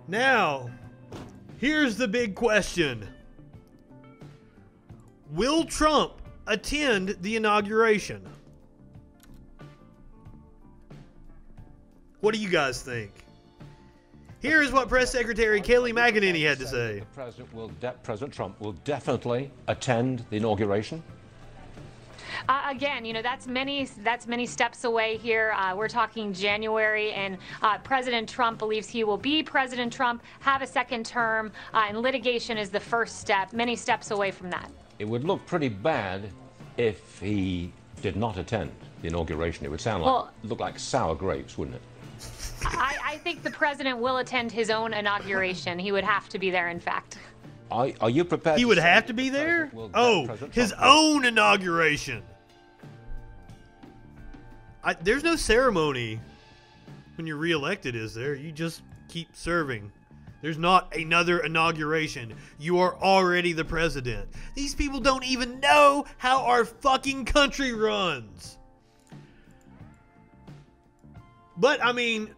Now, here's the big question. Will Trump attend the inauguration? What do you guys think? Here is what Press Secretary Kayleigh McEnany had to say. President Trump will definitely attend the inauguration. Again, you know, that's many steps away here. We're talking January, and President Trump believes he will be President Trump, have a second term, and litigation is the first step, many steps away from that. It would look pretty bad if he did not attend the inauguration. It would look like sour grapes, wouldn't it? I think the president will attend his own inauguration. He would have to be there, in fact. Are you prepared? He would have to be there? Oh, his own inauguration. There's no ceremony when you're reelected, is there? You just keep serving. There's not another inauguration. You are already the president. These people don't even know how our fucking country runs. But, I mean,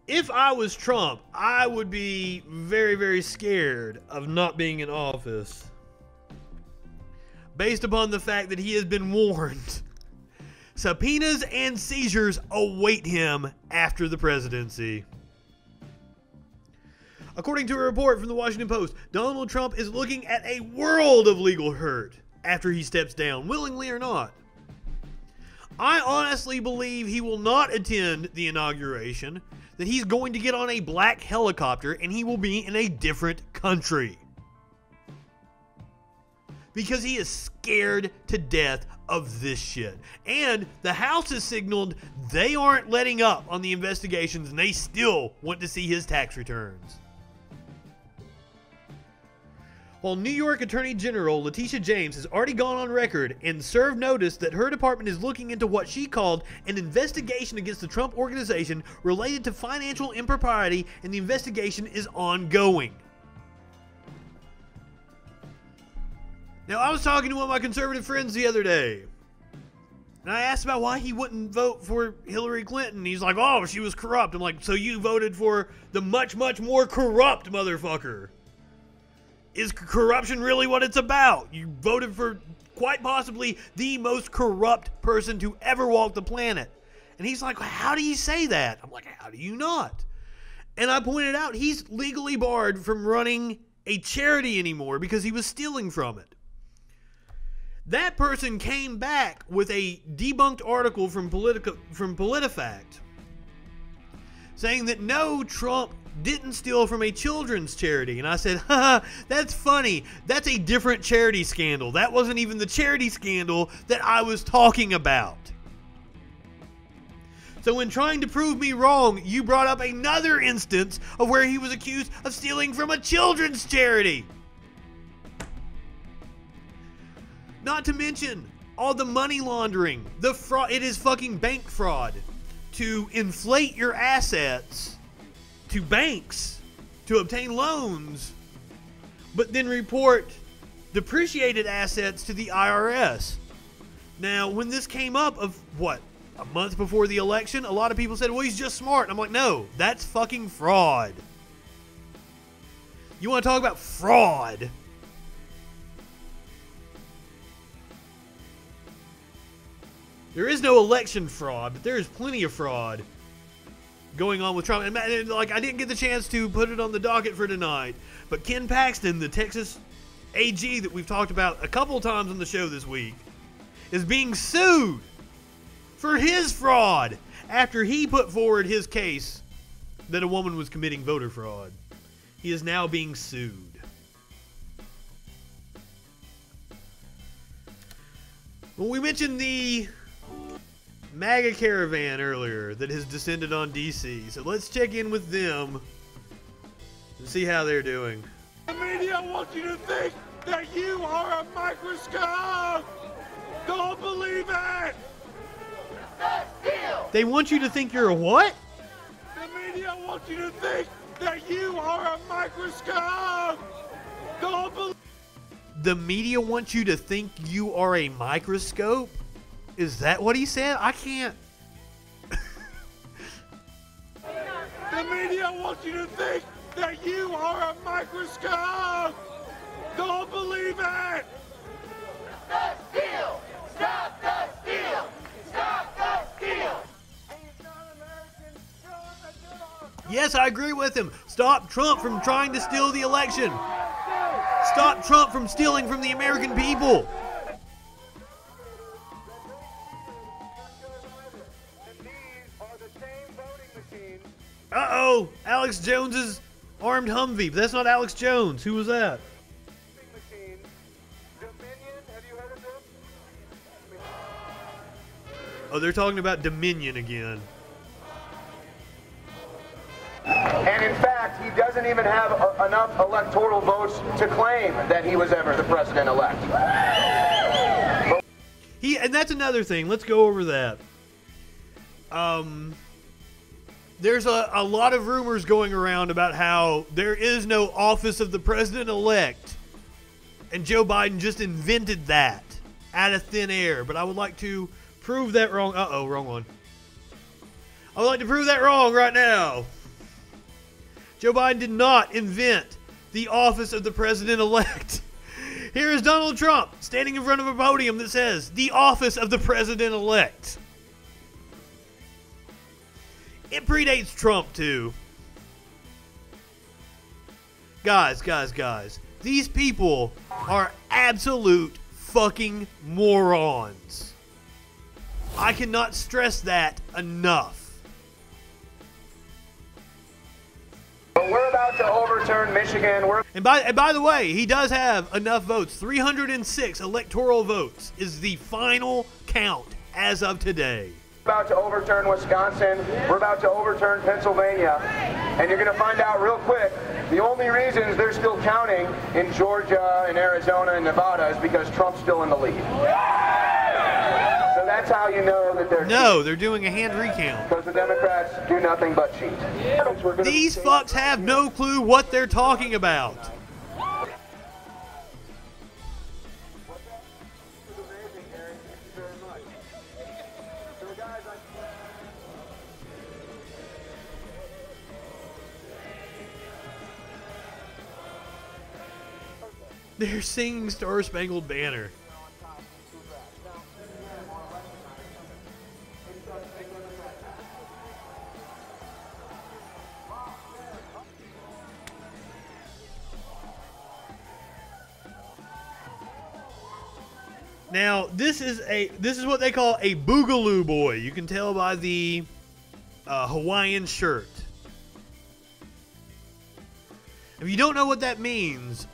if I was Trump, I would be very, very scared of not being in office. Based upon the fact that he has been warned. Subpoenas and seizures await him after the presidency. According to a report from the Washington Post, Donald Trump is looking at a world of legal hurt after he steps down, willingly or not. I honestly believe he will not attend the inauguration, that he's going to get on a black helicopter and he will be in a different country. Because he is scared to death of this shit. And the House has signaled they aren't letting up on the investigations and they still want to see his tax returns. While New York Attorney General Letitia James has already gone on record and served notice that her department is looking into what she called an investigation against the Trump Organization related to financial impropriety, and the investigation is ongoing. Now, I was talking to one of my conservative friends the other day, and I asked about why he wouldn't vote for Hillary Clinton. He's like, oh, she was corrupt. I'm like, so you voted for the much, much more corrupt motherfucker. Is corruption really what it's about? You voted for quite possibly the most corrupt person to ever walk the planet. And he's like, how do you say that? I'm like, how do you not? And I pointed out he's legally barred from running a charity anymore because he was stealing from it. That person came back with a debunked article from PolitiFact saying that no, Trump didn't steal from a children's charity. And I said, haha, that's funny. That's a different charity scandal. That wasn't even the charity scandal that I was talking about. So when trying to prove me wrong, you brought up another instance of where he was accused of stealing from a children's charity. Not to mention all the money laundering, the fraud. It is fucking bank fraud to inflate your assets to banks to obtain loans, but then report depreciated assets to the IRS. Now, when this came up of what, a month before the election, a lot of people said, well, he's just smart. And I'm like, no, that's fucking fraud. You want to talk about fraud? There is no election fraud, but there is plenty of fraud going on with Trump. And like, I didn't get the chance to put it on the docket for tonight, but Ken Paxton, the Texas AG that we've talked about a couple times on the show this week, is being sued for his fraud after he put forward his case that a woman was committing voter fraud. He is now being sued. Well, we mentioned the MAGA caravan earlier that has descended on DC. So let's check in with them and see how they're doing. The media wants you to think that you are a microscope. Don't believe it. They want you to think you're a what? The media wants you to think that you are a microscope. Don't believe. The media wants you to think you are a microscope? Is that what he said? I can't. The The media wants you to think that you are a microscope. Don't believe it. Stop the steal! Stop the steal! Stop the steal! Yes, I agree with him. Stop Trump from trying to steal the election. Stop Trump from stealing from the American people. Uh-oh, Alex Jones's armed Humvee. But that's not Alex Jones. Who was that? Oh, they're talking about Dominion again. And in fact, he doesn't even have enough electoral votes to claim that he was ever the president-elect. And that's another thing. Let's go over that. There's a lot of rumors going around about how there is no office of the president-elect. And Joe Biden just invented that out of thin air. But I would like to prove that wrong. Uh-oh, wrong one. I would like to prove that wrong right now. Joe Biden did not invent the office of the president-elect. Here is Donald Trump standing in front of a podium that says, the office of the president-elect. It predates Trump, too. Guys. These people are absolute fucking morons. I cannot stress that enough. But we're about to overturn Michigan. And by the way, he does have enough votes. 306 electoral votes is the final count as of today. We're about to overturn Wisconsin. We're about to overturn Pennsylvania. And you're going to find out real quick, the only reasons they're still counting in Georgia and Arizona and Nevada is because Trump's still in the lead. So that's how you know that they're... No, they're doing a hand recount. Because the Democrats do nothing but cheat. These fucks have no clue what they're talking about. They're singing Star Spangled Banner. Now, this is what they call a boogaloo boy. You can tell by the Hawaiian shirt. If you don't know what that means,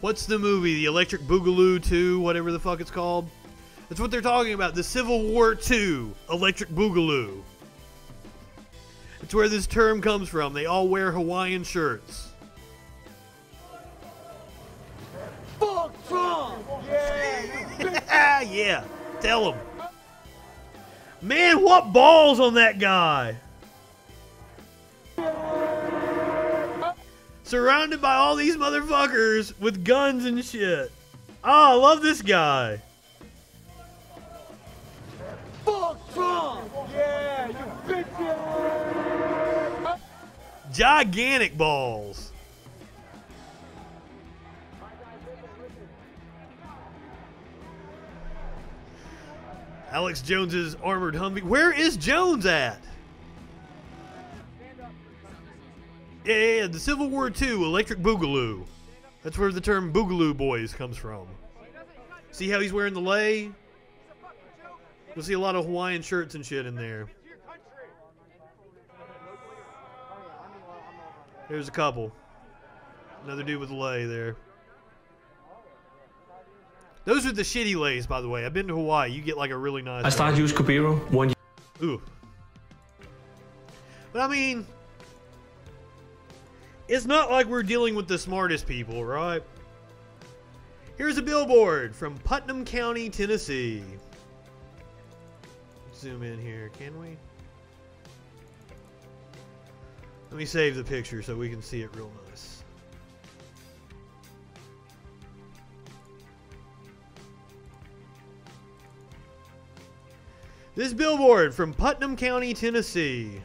what's the movie? The Electric Boogaloo 2, whatever the fuck it's called? That's what they're talking about. The Civil War 2 Electric Boogaloo. It's where this term comes from. They all wear Hawaiian shirts. Fuck Trump! Yeah, tell him. Man, what balls on that guy. Surrounded by all these motherfuckers with guns and shit. Oh, I love this guy. Fuck Trump! Yeah, you bitches! Gigantic balls. Alex Jones's armored Humvee. Where is Jones at? Yeah, the Civil War II Electric Boogaloo. That's where the term Boogaloo Boys comes from. See how he's wearing the lei? You'll see a lot of Hawaiian shirts and shit in there. There's a couple. Another dude with a lei there. Those are the shitty leis, by the way. I've been to Hawaii. You get like a really nice... I started use Kabiro 1 year. Ooh. But I mean... It's not like we're dealing with the smartest people, right? Here's a billboard from Putnam County, Tennessee. Let's zoom in here, can we? Let me save the picture so we can see it real nice. This billboard from Putnam County, Tennessee.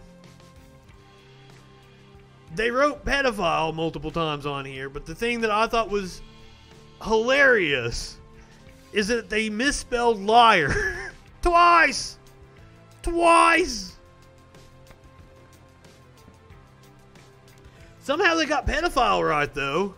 They wrote pedophile multiple times on here, but the thing that I thought was hilarious is that they misspelled liar twice. Somehow they got pedophile right though.